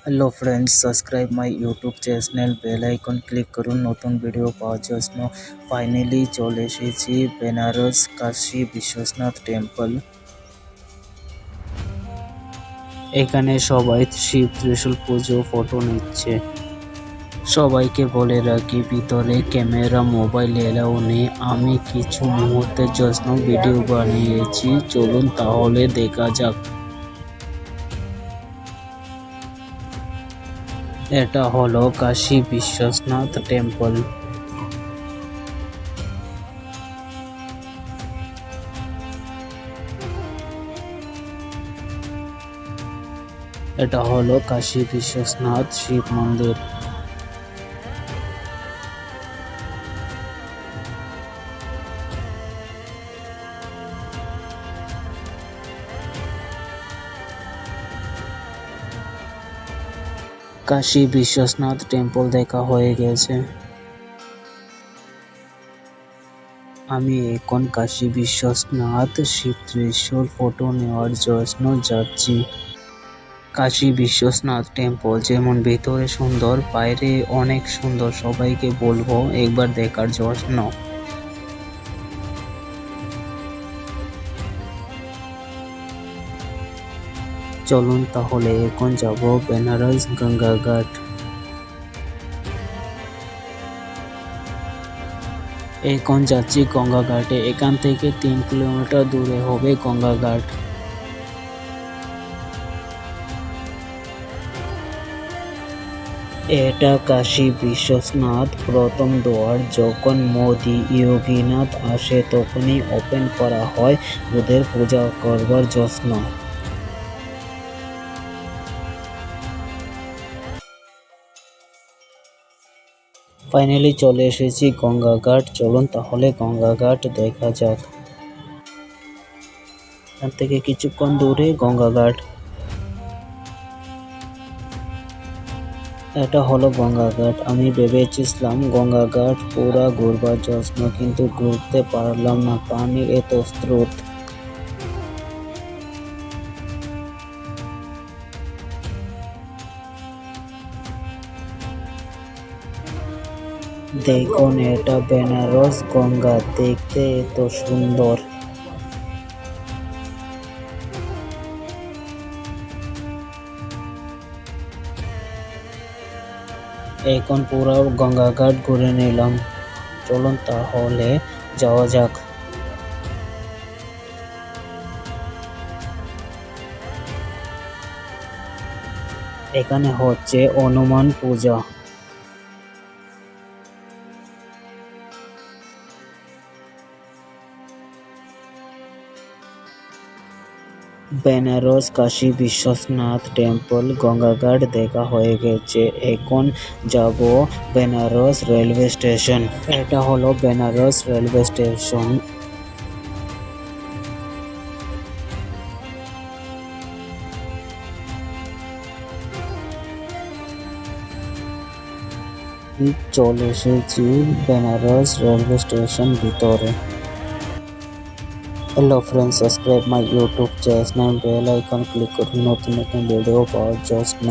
Hello friends, subscribe my YouTube channel, bell icon click করুন নতুন video পাওয়ার জন্য। Finally চলে এসেছি বেনারস কাশী বিশ্বনাথ টেম্পল। এখানে সবাই শিব ত্রিশূল পুজো ফটো নিচ্ছে। সবাইকে বলে রাখি ভিতরে ক্যামেরা মোবাইল এলাও নেই। আমি কিছু মুহূর্তের জন্য ভিডিও বানিয়েছি, চলুন তাহলে দেখা যাক। এটা হলো কাশী বিশ্বনাথ টেম্পল। এটা হলো কাশী বিশ্বনাথ শিব মন্দির। কাশী বিশ্বনাথ টেম্পল দেখা হয়ে গেছে। আমি এখন কাশী বিশ্বনাথ শিব ত্রিশূল ফটো নেওয়ার জন্য যাচ্ছি। কাশী বিশ্বনাথ টেম্পল যেমন ভিতরে সুন্দর, বাইরে অনেক সুন্দর। সবাইকে বলবো একবার দেখার জন্য। চলুন তাহলে এখন যাব বেনারস গঙ্গা ঘাট। এখন যাচ্ছি গঙ্গা ঘাটে। এখান থেকে 3 কিলোমিটার দূরে হবে গঙ্গা ঘাট। এটা কাশী বিশ্বনাথ প্রথম দ্বার। যখন মোদি যোগীনাথ আসে তখনই ওপেন করা হয় ওদের পূজা করবার জন্য। ফাইনালি চলে এসেছি গঙ্গা ঘাট। চলুন তাহলে গঙ্গা ঘাট দেখা যাক। এখান থেকে কিছুক্ষণ দূরে গঙ্গা ঘাট। এটা হলো গঙ্গা ঘাট। আমি ভেবেছিলাম গঙ্গা ঘাট পুরা ঘুরবার জন্য, কিন্তু ঘুরতে পারলাম না, পানির এত স্রোত। দেখুন, এটা বেনারস গঙ্গা, দেখতে এত সুন্দর। এখন পুরো গঙ্গা ঘাট ঘুরে নিলাম। চলুন তাহলে যাওয়া যাক। এখানে হচ্ছে হনুমান পূজা। বেনারস কাশী বিশ্বনাথ টেম্পল গঙ্গা ঘাট দেখা হয়ে গেছে। এখন যাব বেনারস রেলওয়ে স্টেশন। এটা হলো বেনারস রেলওয়ে স্টেশন। চলে এসেছি বেনারস রেলওয়ে স্টেশন ভিতরে। Hello friends, subscribe my YouTube channel, bell icon click করুন নতুন নতুন ভিডিও পাওয়ার জন্য।